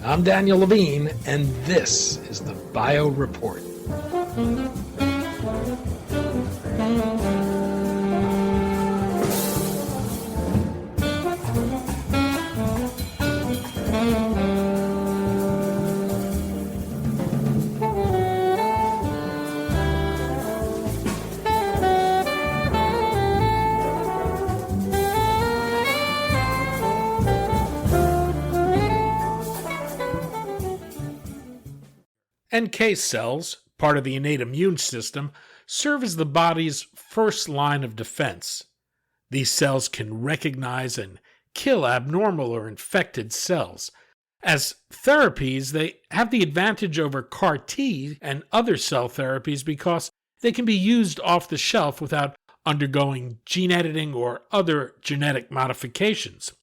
I'm Daniel Levine, and this is the Bio Report. NK cells, part of the innate immune system, serve as the body's first line of defense. These cells can recognize and kill abnormal or infected cells. As therapies, they have the advantage over CAR T and other cell therapies because they can be used off the shelf without undergoing gene editing or other genetic modifications.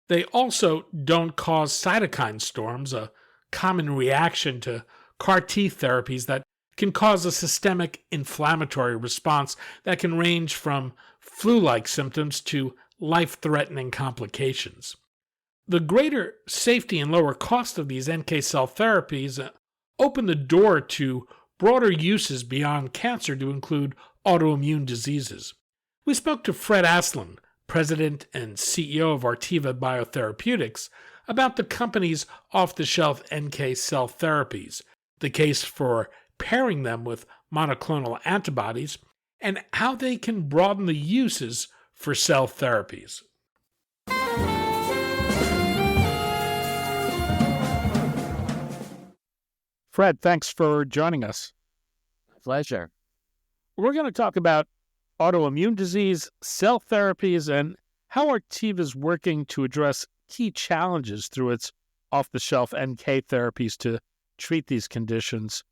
They also don't cause cytokine storms, a common reaction to CAR T therapies that can cause a systemic inflammatory response that can range from flu-like symptoms to life-threatening complications. The greater safety and lower cost of these NK cell therapies open the door to broader uses beyond cancer to include autoimmune diseases. We spoke to Fred Aslan, President and CEO of Artiva Biotherapeutics, about the company's off-the-shelf NK cell therapies, the case for pairing them with monoclonal antibodies, and how they can broaden the uses for cell therapies. Fred, thanks for joining us. My pleasure. We're going to talk about autoimmune disease, cell therapies, and how Artiva is working to address key challenges through its off-the-shelf NK therapies to treat these conditions.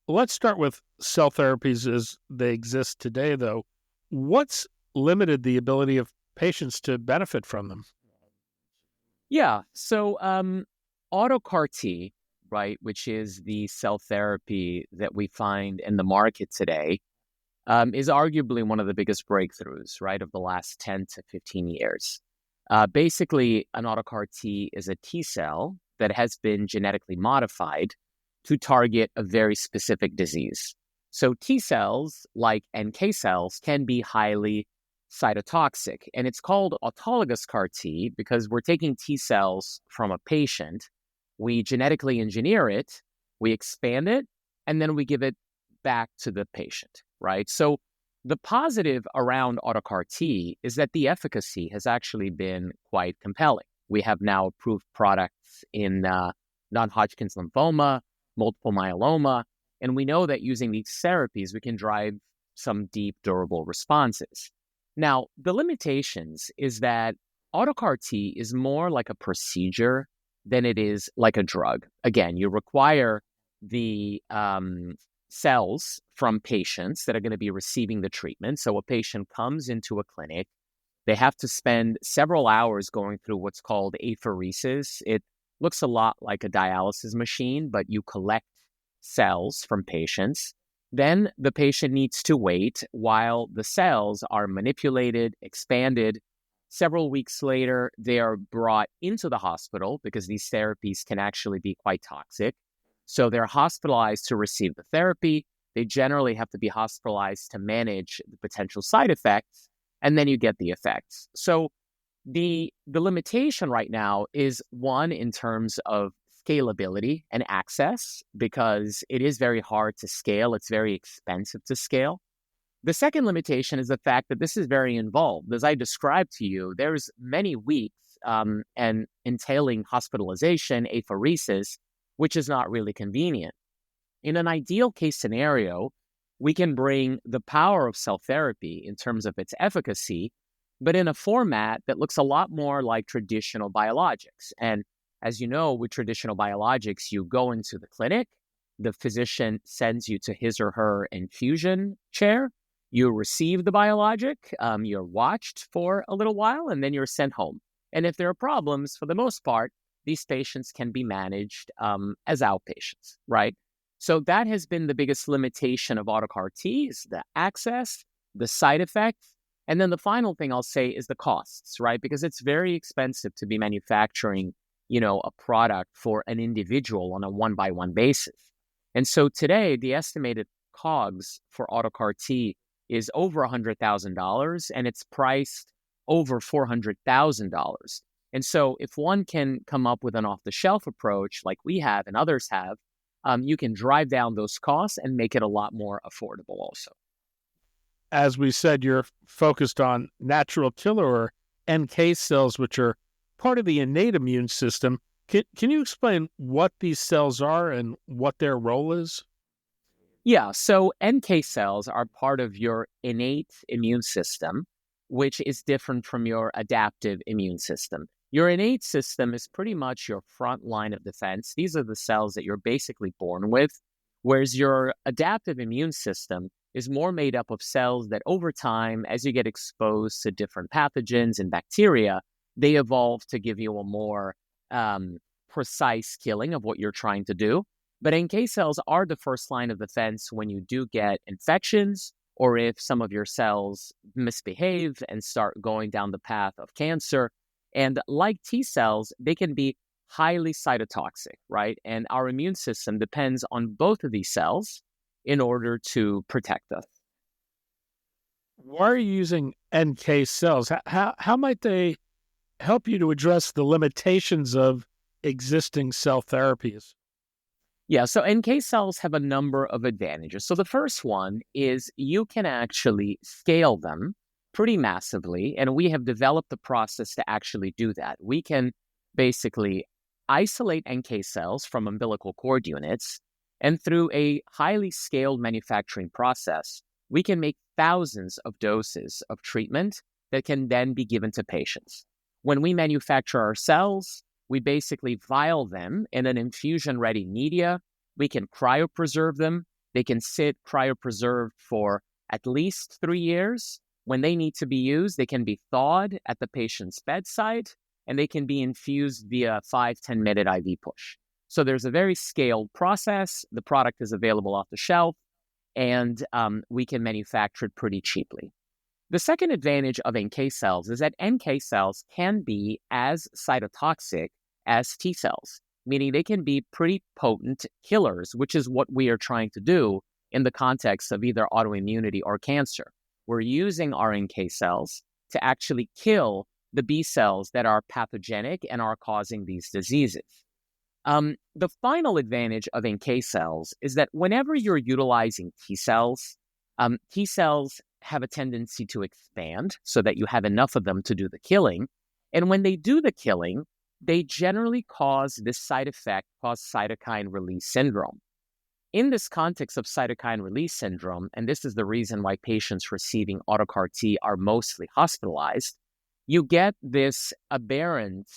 Let's start with cell therapies as they exist today, though. What's limited the ability of patients to benefit from them? Yeah, so auto CAR T, right, which is the cell therapy that we find in the market today, is arguably one of the biggest breakthroughs, right, of the last 10 to 15 years. Basically, an auto CAR T is a T cell that has been genetically modified to target a very specific disease. So T cells, like NK cells, can be highly cytotoxic. And it's called autologous CAR T because we're taking T cells from a patient, we genetically engineer it, we expand it, and then we give it back to the patient, right? So the positive around auto CAR T is that the efficacy has actually been quite compelling. We have now approved products in non-Hodgkin's lymphoma, multiple myeloma, and we know that using these therapies, we can drive some deep, durable responses. Now, the limitations is that auto CAR T is more like a procedure than it is like a drug. Again, you require the cells from patients that are going to be receiving the treatment. So a patient comes into a clinic, they have to spend several hours going through what's called apheresis. It looks a lot like a dialysis machine, but you collect cells from patients. Then the patient needs to wait while the cells are manipulated, expanded. Several weeks later, they are brought into the hospital because these therapies can actually be quite toxic. So they're hospitalized to receive the therapy. They generally have to be hospitalized to manage the potential side effects, and then you get the effects. So the limitation right now is one in terms of scalability and access, because it is very hard to scale. It's very expensive to scale. The second limitation is the fact that this is very involved. As I described to you, there's many weeks and entailing hospitalization, apheresis, which is not really convenient. In an ideal case scenario, we can bring the power of cell therapy in terms of its efficacy, but in a format that looks a lot more like traditional biologics. And as you know, with traditional biologics, you go into the clinic, the physician sends you to his or her infusion chair, you receive the biologic, you're watched for a little while, and then you're sent home. And if there are problems, for the most part, these patients can be managed as outpatients, right? So that has been the biggest limitation of auto CAR T, is the access, the side effects. And then the final thing I'll say is the costs, right? Because it's very expensive to be manufacturing a product for an individual on a one-by-one basis. And so today, the estimated COGS for auto CAR T is over $100,000, and it's priced over $400,000. And so if one can come up with an off-the-shelf approach like we have and others have, you can drive down those costs and make it a lot more affordable also. As we said, you're focused on natural killer or NK cells, which are part of the innate immune system. Can you explain what these cells are and what their role is? Yeah, so NK cells are part of your innate immune system, which is different from your adaptive immune system. Your innate system is pretty much your front line of defense. These are the cells that you're basically born with, whereas your adaptive immune system is more made up of cells that over time, as you get exposed to different pathogens and bacteria, they evolve to give you a more precise killing of what you're trying to do. But NK cells are the first line of defense when you do get infections, or if some of your cells misbehave and start going down the path of cancer. And like T cells, they can be highly cytotoxic, right? And our immune system depends on both of these cells in order to protect us. Why are you using NK cells? How might they help you to address the limitations of existing cell therapies? Yeah, so NK cells have a number of advantages. So the first one is you can actually scale them pretty massively, and we have developed the process to actually do that. We can basically isolate NK cells from umbilical cord units, and through a highly scaled manufacturing process, we can make thousands of doses of treatment that can then be given to patients. When we manufacture our cells, we basically vial them in an infusion-ready media. We can cryopreserve them. They can sit cryopreserved for at least 3 years. When they need to be used, they can be thawed at the patient's bedside, and they can be infused via 5-10 minute IV push. So there's a very scaled process. The product is available off the shelf, and we can manufacture it pretty cheaply. The second advantage of NK cells is that NK cells can be as cytotoxic as T cells, meaning they can be pretty potent killers, which is what we are trying to do in the context of either autoimmunity or cancer. We're using our NK cells to actually kill the B cells that are pathogenic and are causing these diseases. The final advantage of NK cells is that whenever you're utilizing T cells have a tendency to expand so that you have enough of them to do the killing. And when they do the killing, they generally cause this side effect called cytokine release syndrome. In this context of cytokine release syndrome, and this is the reason why patients receiving auto CAR T are mostly hospitalized, you get this aberrant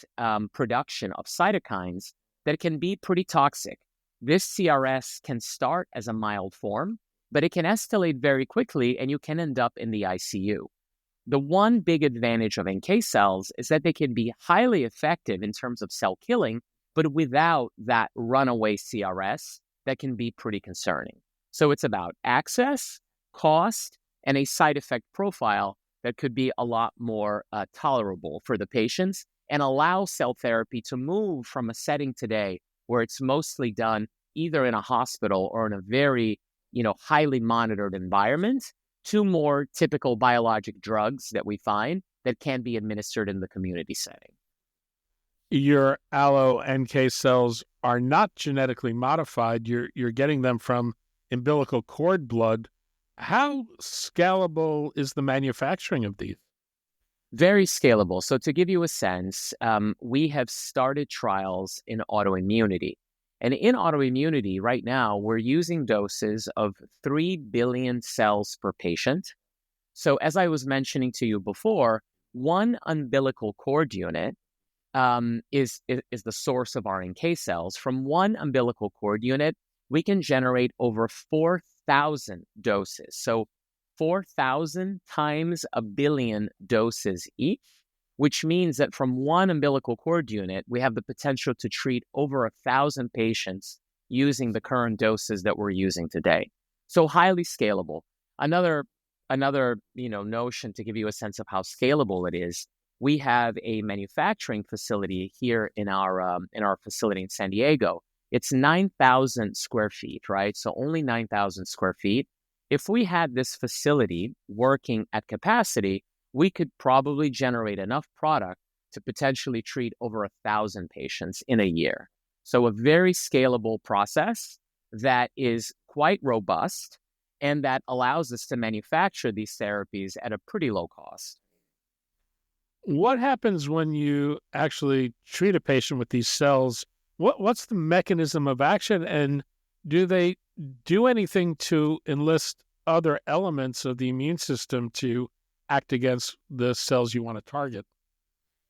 production of cytokines that can be pretty toxic. This CRS can start as a mild form, but it can escalate very quickly and you can end up in the ICU. The one big advantage of NK cells is that they can be highly effective in terms of cell killing, but without that runaway CRS that can be pretty concerning. So it's about access, cost, and a side effect profile that could be a lot more tolerable for the patients and allow cell therapy to move from a setting today where it's mostly done either in a hospital or in a very highly monitored environment to more typical biologic drugs that we find that can be administered in the community setting. Your allo NK cells are not genetically modified. You're getting them from umbilical cord blood. How scalable is the manufacturing of these? Very scalable. So to give you a sense, we have started trials in autoimmunity. And in autoimmunity, right now, we're using doses of 3 billion cells per patient. So as I was mentioning to you before, one umbilical cord unit is the source of our NK cells. From one umbilical cord unit, we can generate over 4,000 doses. So 4,000 times a billion doses each, which means that from one umbilical cord unit, we have the potential to treat over 1,000 patients using the current doses that we're using today. So highly scalable. Another notion to give you a sense of how scalable it is we have a manufacturing facility here in our facility in San Diego. It's 9,000 square feet, right? So only 9,000 square feet. If we had this facility working at capacity, we could probably generate enough product to potentially treat over 1,000 patients in a year. So a very scalable process that is quite robust and that allows us to manufacture these therapies at a pretty low cost. What happens when you actually treat a patient with these cells? What's the mechanism of action, and do they do anything to enlist other elements of the immune system to act against the cells you want to target?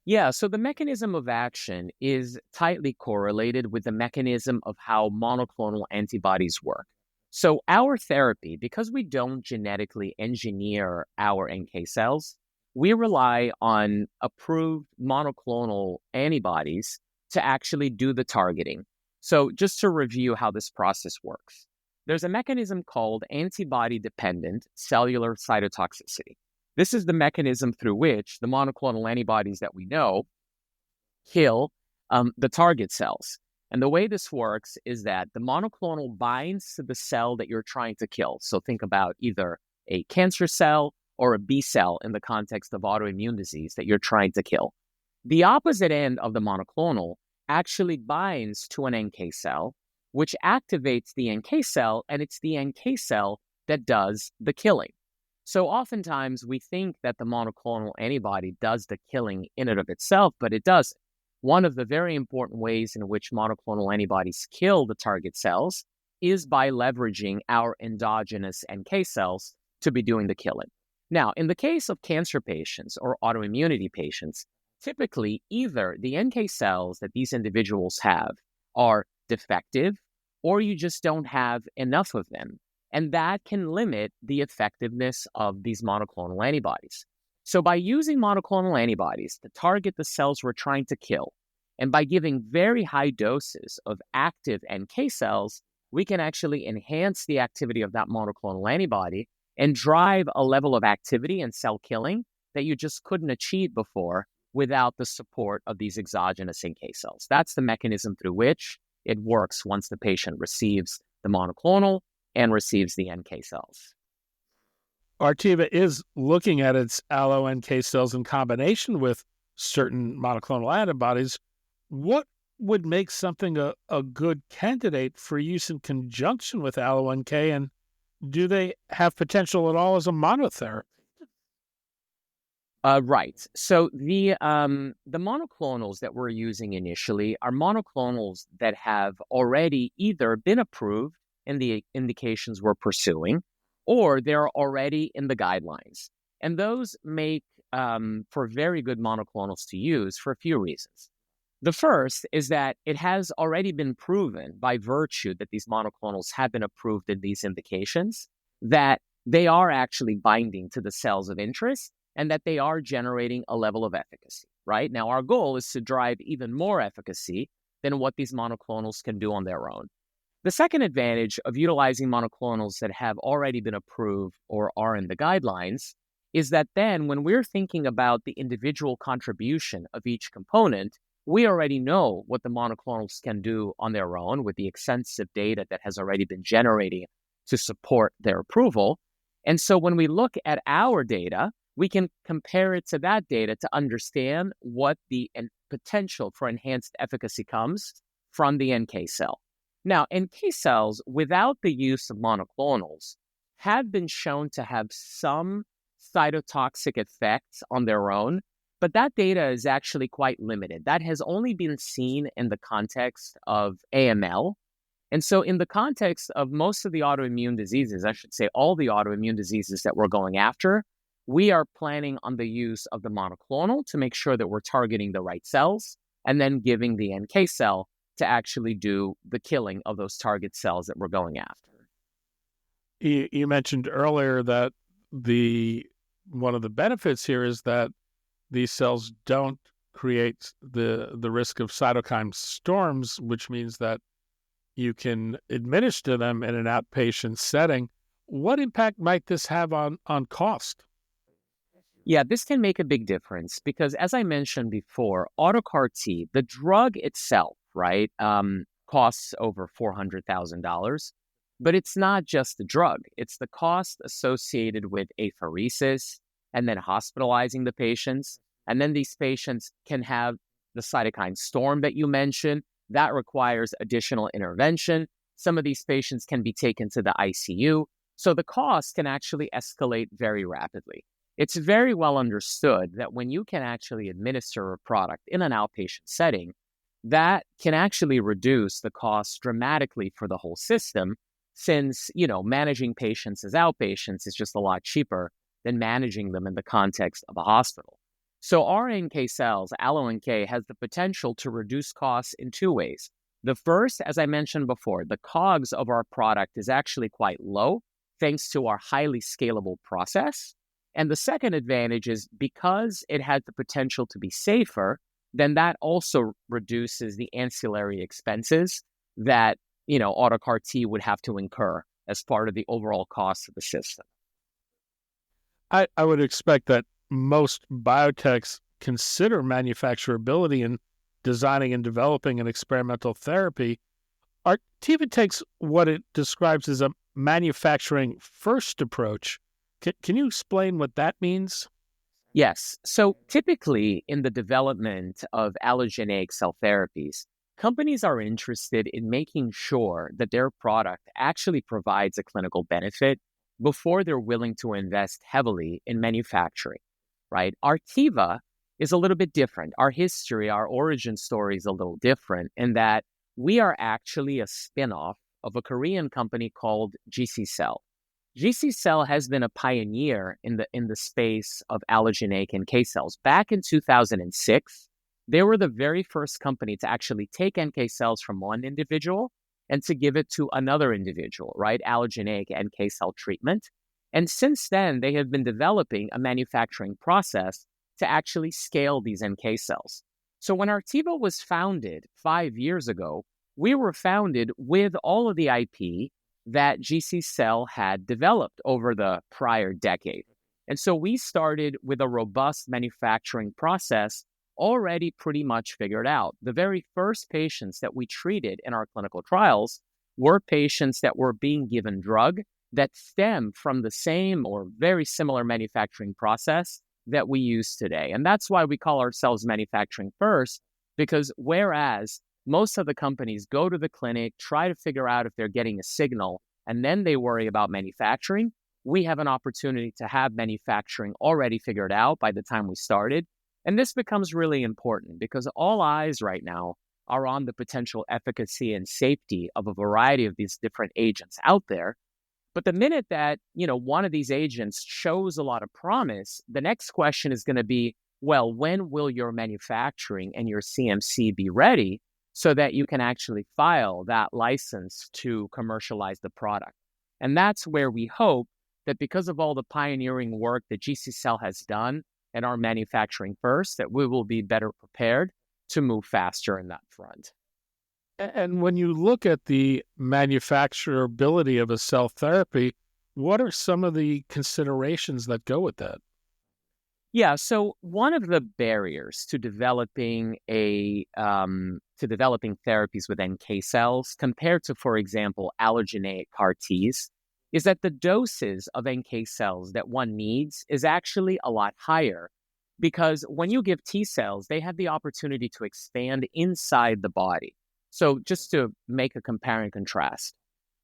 Yeah, so the mechanism of action is tightly correlated with the mechanism of how monoclonal antibodies work. So, our therapy, because we don't genetically engineer our NK cells, we rely on approved monoclonal antibodies to actually do the targeting. So, just to review how this process works, there's a mechanism called antibody dependent cellular cytotoxicity. This is the mechanism through which the monoclonal antibodies that we know kill the target cells. And the way this works is that the monoclonal binds to the cell that you're trying to kill. So think about either a cancer cell or a B cell in the context of autoimmune disease that you're trying to kill. The opposite end of the monoclonal actually binds to an NK cell, which activates the NK cell, and it's the NK cell that does the killing. So oftentimes we think that the monoclonal antibody does the killing in and of itself, but it doesn't. One of the very important ways in which monoclonal antibodies kill the target cells is by leveraging our endogenous NK cells to be doing the killing. Now, in the case of cancer patients or autoimmunity patients, typically either the NK cells that these individuals have are defective or you just don't have enough of them. And that can limit the effectiveness of these monoclonal antibodies. So by using monoclonal antibodies to target the cells we're trying to kill, and by giving very high doses of active NK cells, we can actually enhance the activity of that monoclonal antibody and drive a level of activity and cell killing that you just couldn't achieve before without the support of these exogenous NK cells. That's the mechanism through which it works once the patient receives the monoclonal and receives the NK cells. Artiva is looking at its allo NK cells in combination with certain monoclonal antibodies. What would make something a good candidate for use in conjunction with allo NK, and do they have potential at all as a monotherapy? Right. So the monoclonals that we're using initially are monoclonals that have already either been approved in the indications we're pursuing, or they're already in the guidelines. And those make for very good monoclonals to use for a few reasons. The first is that it has already been proven by virtue that these monoclonals have been approved in these indications that they are actually binding to the cells of interest and that they are generating a level of efficacy, right? Now, our goal is to drive even more efficacy than what these monoclonals can do on their own. The second advantage of utilizing monoclonals that have already been approved or are in the guidelines is that then when we're thinking about the individual contribution of each component, we already know what the monoclonals can do on their own with the extensive data that has already been generated to support their approval. And so when we look at our data, we can compare it to that data to understand what the potential for enhanced efficacy comes from the NK cell. Now, NK cells, without the use of monoclonals, have been shown to have some cytotoxic effects on their own, but that data is actually quite limited. That has only been seen in the context of AML. And so in the context of most of the autoimmune diseases, I should say all the autoimmune diseases that we're going after, we are planning on the use of the monoclonal to make sure that we're targeting the right cells and then giving the NK cell to actually do the killing of those target cells that we're going after. You mentioned earlier that one of the benefits here is that these cells don't create the risk of cytokine storms, which means that you can administer them in an outpatient setting. What impact might this have on cost? Yeah, this can make a big difference because, as I mentioned before, auto CAR T, the drug itself, right, costs over $400,000. But it's not just the drug, it's the cost associated with apheresis and then hospitalizing the patients. And then these patients can have the cytokine storm that you mentioned. That requires additional intervention. Some of these patients can be taken to the ICU. So the cost can actually escalate very rapidly. It's very well understood that when you can actually administer a product in an outpatient setting, that can actually reduce the cost dramatically for the whole system since, managing patients as outpatients is just a lot cheaper than managing them in the context of a hospital. So our NK cells, AlloNK, has the potential to reduce costs in two ways. The first, as I mentioned before, the COGS of our product is actually quite low thanks to our highly scalable process. And the second advantage is because it has the potential to be safer, then that also reduces the ancillary expenses that, auto CAR T would have to incur as part of the overall cost of the system. I would expect that most biotechs consider manufacturability in designing and developing an experimental therapy. Artiva takes what it describes as a manufacturing first approach. Can you explain what that means? Yes. So typically in the development of allogeneic cell therapies, companies are interested in making sure that their product actually provides a clinical benefit before they're willing to invest heavily in manufacturing, right? Artiva is a little bit different. Our history, our origin story is a little different in that we are actually a spinoff of a Korean company called GC Cell. GC Cell has been a pioneer in the space of allogeneic NK cells. Back in 2006, they were the very first company to actually take NK cells from one individual and to give it to another individual, right? Allogeneic NK cell treatment. And since then, they have been developing a manufacturing process to actually scale these NK cells. So when Artiva was founded 5 years ago, we were founded with all of the IP that GC Cell had developed over the prior decade. And so we started with a robust manufacturing process already pretty much figured out. The very first patients that we treated in our clinical trials were patients that were being given drug that stem from the same or very similar manufacturing process that we use today. And that's why we call ourselves manufacturing first, because whereas most of the companies go to the clinic, try to figure out if they're getting a signal, and then they worry about manufacturing, we have an opportunity to have manufacturing already figured out by the time we started. And this becomes really important because all eyes right now are on the potential efficacy and safety of a variety of these different agents out there. But the minute that, one of these agents shows a lot of promise, the next question is going to be, well, when will your manufacturing and your CMC be ready so that you can actually file that license to commercialize the product? And that's where we hope that because of all the pioneering work that GC Cell has done and our manufacturing first, that we will be better prepared to move faster in that front. And when you look at the manufacturability of a cell therapy, what are some of the considerations that go with that? Yeah, so one of the barriers to developing therapies with NK cells compared to, for example, allogeneic CAR Ts, is that the doses of NK cells that one needs is actually a lot higher. Because when you give T cells, they have the opportunity to expand inside the body. So just to make a compare and contrast,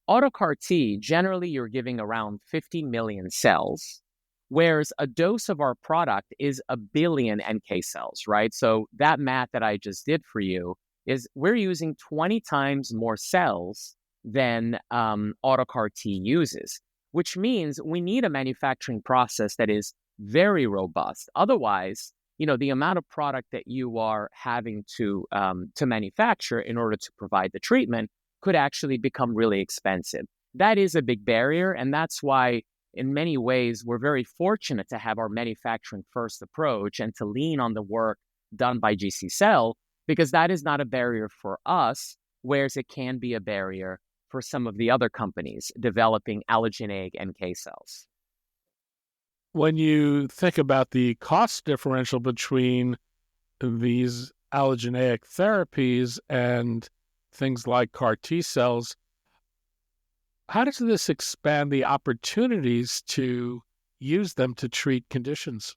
auto CAR T, generally you're giving around 50 million cells, whereas a dose of our product is 1 billion NK cells, right? So that math that I just did for you is we're using 20 times more cells than auto CAR T uses, which means we need a manufacturing process that is very robust. Otherwise, the amount of product that you are having to manufacture in order to provide the treatment could actually become really expensive. That is a big barrier, and that's why in many ways, we're very fortunate to have our manufacturing first approach and to lean on the work done by GC Cell, because that is not a barrier for us, whereas it can be a barrier for some of the other companies developing allogeneic NK cells. When you think about the cost differential between these allogeneic therapies and things like CAR T cells, how does this expand the opportunities to use them to treat conditions?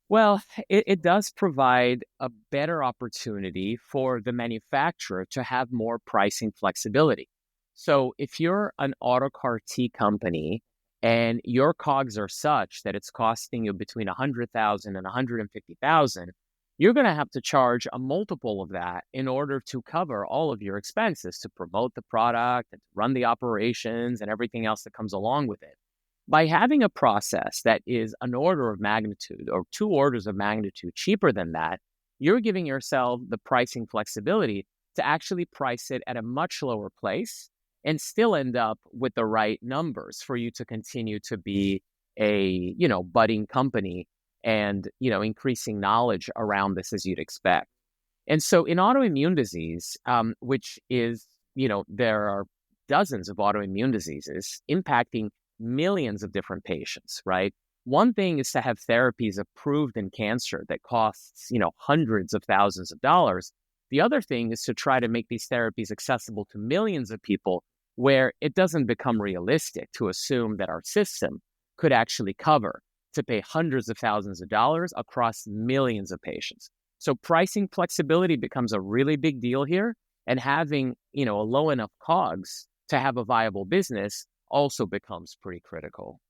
Well, it does provide a better opportunity for the manufacturer to have more pricing flexibility. So if you're an auto CAR T company and your COGS are such that it's costing you between 100,000 and 150,000, you're going to have to charge a multiple of that in order to cover all of your expenses to promote the product and to run the operations and everything else that comes along with it. By having a process that is an order of magnitude or two orders of magnitude cheaper than that, you're giving yourself the pricing flexibility to actually price it at a much lower place and still end up with the right numbers for you to continue to be a, budding company and, increasing knowledge around this as you'd expect. And so in autoimmune disease, which is, there are dozens of autoimmune diseases impacting millions of different patients, right? One thing is to have therapies approved in cancer that costs, hundreds of thousands of dollars. The other thing is to try to make these therapies accessible to millions of people where it doesn't become realistic to assume that our system could actually cover to pay hundreds of thousands of dollars across millions of patients. So pricing flexibility becomes a really big deal here, and having, a low enough COGS to have a viable business also becomes pretty critical.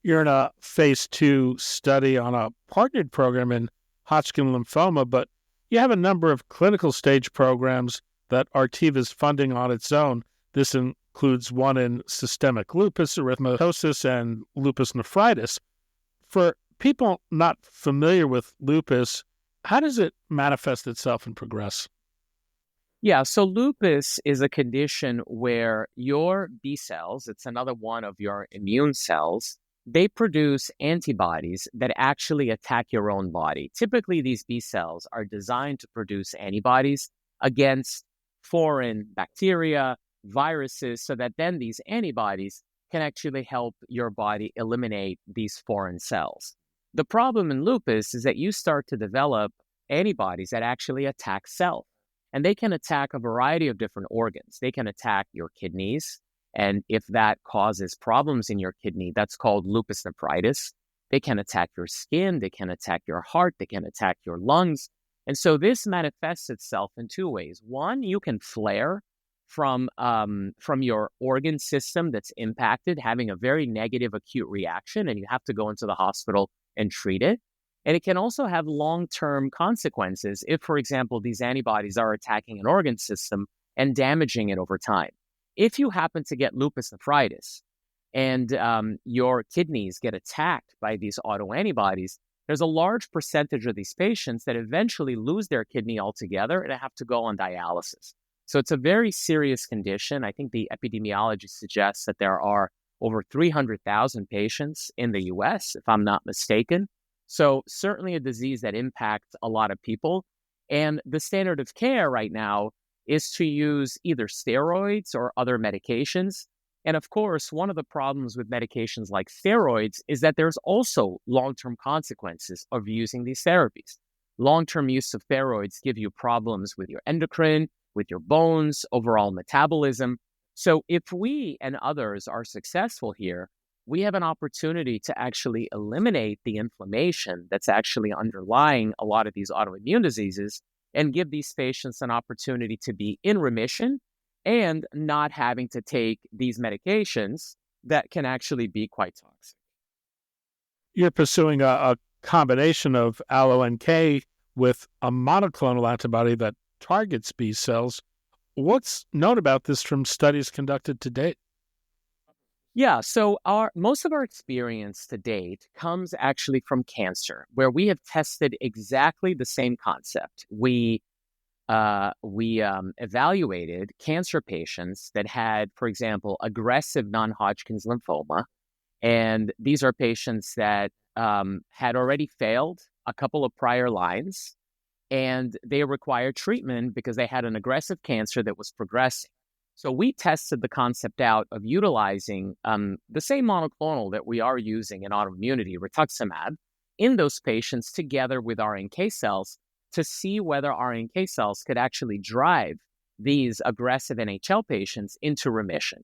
You're in a phase 2 study on a partnered program in Hodgkin lymphoma, but you have a number of clinical stage programs that Artiva is funding on its own. This includes one in systemic lupus erythematosus and lupus nephritis. For people not familiar with lupus, how does it manifest itself and progress? Yeah, so lupus is a condition where your B cells, it's another one of your immune cells, they produce antibodies that actually attack your own body. Typically, these B cells are designed to produce antibodies against foreign bacteria, viruses, so that then these antibodies can actually help your body eliminate these foreign cells. The problem in lupus is that you start to develop antibodies that actually attack self. And they can attack a variety of different organs. They can attack your kidneys. And if that causes problems in your kidney, that's called lupus nephritis. They can attack your skin. They can attack your heart. They can attack your lungs. And so this manifests itself in two ways. One, you can flare from your organ system that's impacted, having a very negative acute reaction, and you have to go into the hospital and treat it. And it can also have long-term consequences if, for example, these antibodies are attacking an organ system and damaging it over time. If you happen to get lupus nephritis and your kidneys get attacked by these autoantibodies, there's a large percentage of these patients that eventually lose their kidney altogether and have to go on dialysis. So it's a very serious condition. I think the epidemiology suggests that there are over 300,000 patients in the US, if I'm not mistaken. So certainly a disease that impacts a lot of people. And the standard of care right now is to use either steroids or other medications. And of course, one of the problems with medications like steroids is that there's also long-term consequences of using these therapies. Long-term use of steroids give you problems with your endocrine, with your bones, overall metabolism. So if we and others are successful here, we have an opportunity to actually eliminate the inflammation that's actually underlying a lot of these autoimmune diseases and give these patients an opportunity to be in remission and not having to take these medications that can actually be quite toxic. You're pursuing a combination of allo-NK with a monoclonal antibody that targets B cells. What's known about this from studies conducted to date? Yeah, so most of our experience to date comes actually from cancer, where we have tested exactly the same concept. We evaluated cancer patients that had, for example, aggressive non-Hodgkin's lymphoma, and these are patients that had already failed a couple of prior lines, and they required treatment because they had an aggressive cancer that was progressing. So we tested the concept out of utilizing the same monoclonal that we are using in autoimmunity, rituximab, in those patients together with our NK cells to see whether our NK cells could actually drive these aggressive NHL patients into remission.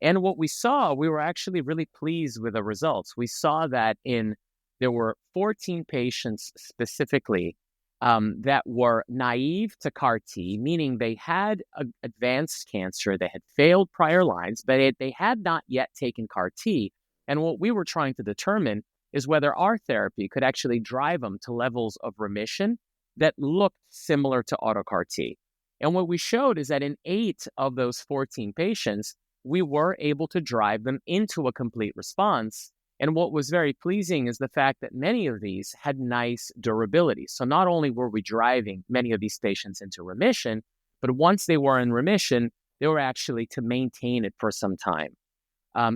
And what we saw, we were actually really pleased with the results. We saw that there were 14 patients specifically that were naive to CAR T, meaning they had advanced cancer, they had failed prior lines, but they had not yet taken CAR T. And what we were trying to determine is whether our therapy could actually drive them to levels of remission that looked similar to auto CAR T. And what we showed is that in 8 of those 14 patients, we were able to drive them into a complete response. And what was very pleasing is the fact that many of these had nice durability. So not only were we driving many of these patients into remission, but once they were in remission, they were actually to maintain it for some time.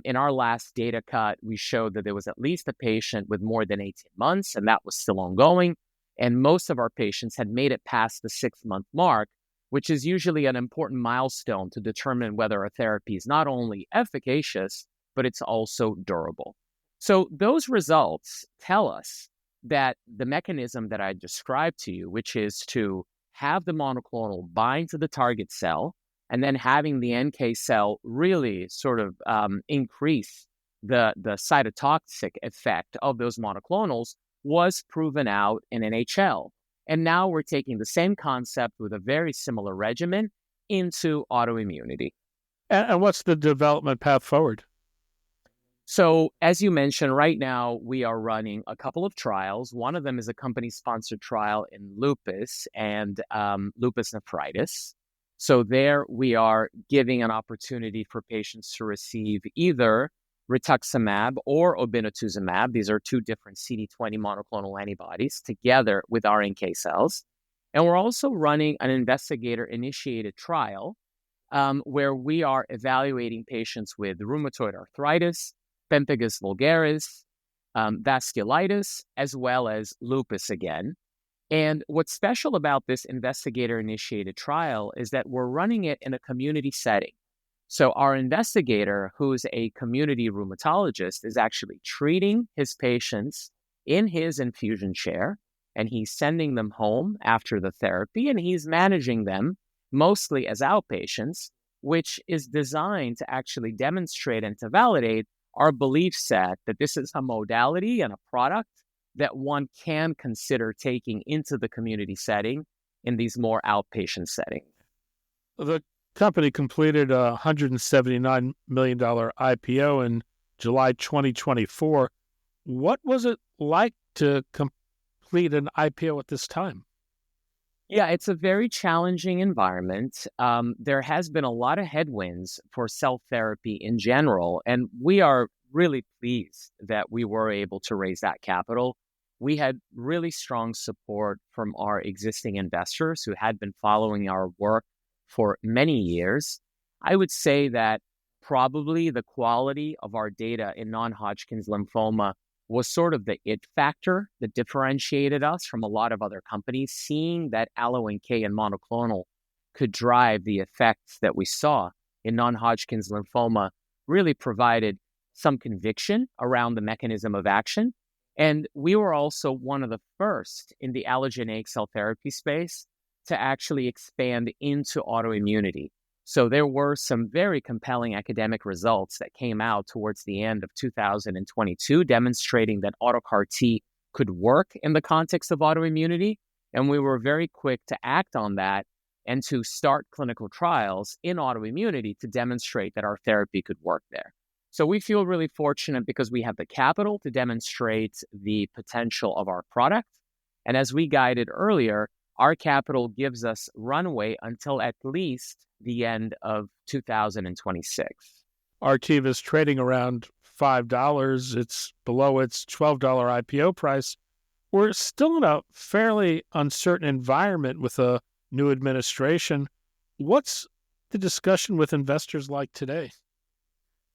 In our last data cut, we showed that there was at least a patient with more than 18 months, and that was still ongoing. And most of our patients had made it past the 6-month mark, which is usually an important milestone to determine whether a therapy is not only efficacious, but it's also durable. So those results tell us that the mechanism that I described to you, which is to have the monoclonal bind to the target cell and then having the NK cell really sort of increase the cytotoxic effect of those monoclonals, was proven out in NHL. And now we're taking the same concept with a very similar regimen into autoimmunity. And what's the development path forward? So as you mentioned, right now we are running a couple of trials. One of them is a company-sponsored trial in lupus and lupus nephritis. So there we are giving an opportunity for patients to receive either rituximab or obinutuzumab. These are 2 different CD20 monoclonal antibodies together with our NK cells. And we're also running an investigator-initiated trial where we are evaluating patients with rheumatoid arthritis, pemphigus vulgaris, vasculitis, as well as lupus again. And what's special about this investigator-initiated trial is that we're running it in a community setting. So our investigator, who's a community rheumatologist, is actually treating his patients in his infusion chair, and he's sending them home after the therapy, and he's managing them mostly as outpatients, which is designed to actually demonstrate and to validate our belief set that this is a modality and a product that one can consider taking into the community setting in these more outpatient settings. The company completed a $179 million IPO in July 2024. What was it like to complete an IPO at this time? Yeah, it's a very challenging environment. There has been a lot of headwinds for cell therapy in general, and we are really pleased that we were able to raise that capital. We had really strong support from our existing investors who had been following our work for many years. I would say that probably the quality of our data in non-Hodgkin's lymphoma was sort of the it factor that differentiated us from a lot of other companies. Seeing that allo-NK and monoclonal could drive the effects that we saw in non-Hodgkin's lymphoma really provided some conviction around the mechanism of action. And we were also one of the first in the allogeneic cell therapy space to actually expand into autoimmunity. So there were some very compelling academic results that came out towards the end of 2022 demonstrating that auto CAR T could work in the context of autoimmunity. And we were very quick to act on that and to start clinical trials in autoimmunity to demonstrate that our therapy could work there. So we feel really fortunate because we have the capital to demonstrate the potential of our product. And as we guided earlier, our capital gives us runway until at least the end of 2026. Artiva is trading around $5. It's below its $12 IPO price. We're still in a fairly uncertain environment with a new administration. What's the discussion with investors like today?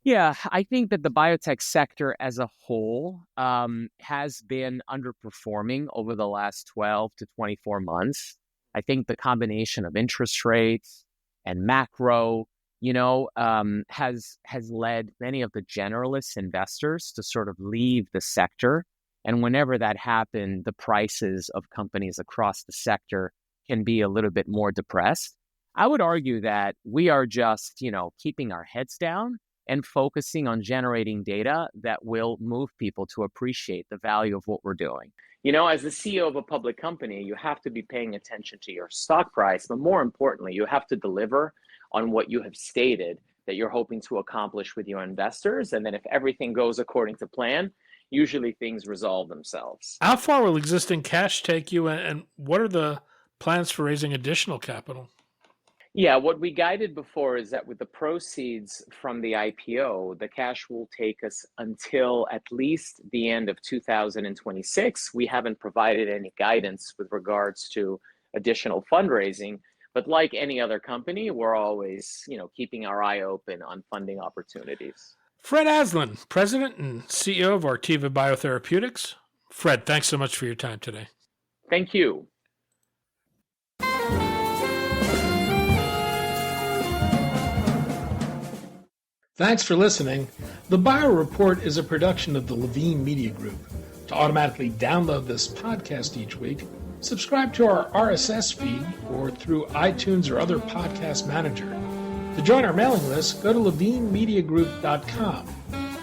Yeah, I think that the biotech sector as a whole has been underperforming over the last 12 to 24 months. I think the combination of interest rates and macro has led many of the generalist investors to sort of leave the sector. And whenever that happened, the prices of companies across the sector can be a little bit more depressed. I would argue that we are just, keeping our heads down and focusing on generating data that will move people to appreciate the value of what we're doing. As the CEO of a public company, you have to be paying attention to your stock price, but more importantly, you have to deliver on what you have stated that you're hoping to accomplish with your investors. And then if everything goes according to plan, usually things resolve themselves. How far will existing cash take you, and what are the plans for raising additional capital? Yeah, what we guided before is that with the proceeds from the IPO, the cash will take us until at least the end of 2026. We haven't provided any guidance with regards to additional fundraising, but like any other company, we're always, keeping our eye open on funding opportunities. Fred Aslan, President and CEO of Artiva Biotherapeutics. Fred, thanks so much for your time today. Thank you. Thanks for listening. The Bio Report is a production of the Levine Media Group. To automatically download this podcast each week, subscribe to our RSS feed or through iTunes or other podcast manager. To join our mailing list, go to levinemediagroup.com.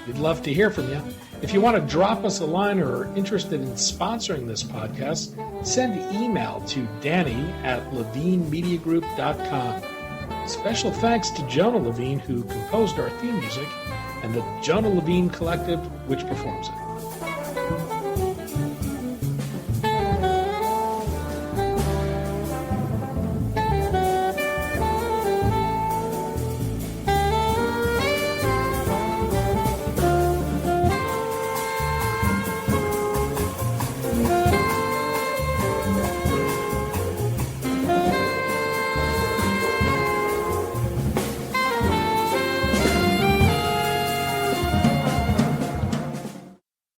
We'd love to hear from you. If you want to drop us a line or are interested in sponsoring this podcast, send an email to danny@levinemediagroup.com. Special thanks to Jonah Levine, who composed our theme music, and the Jonah Levine Collective, which performs it.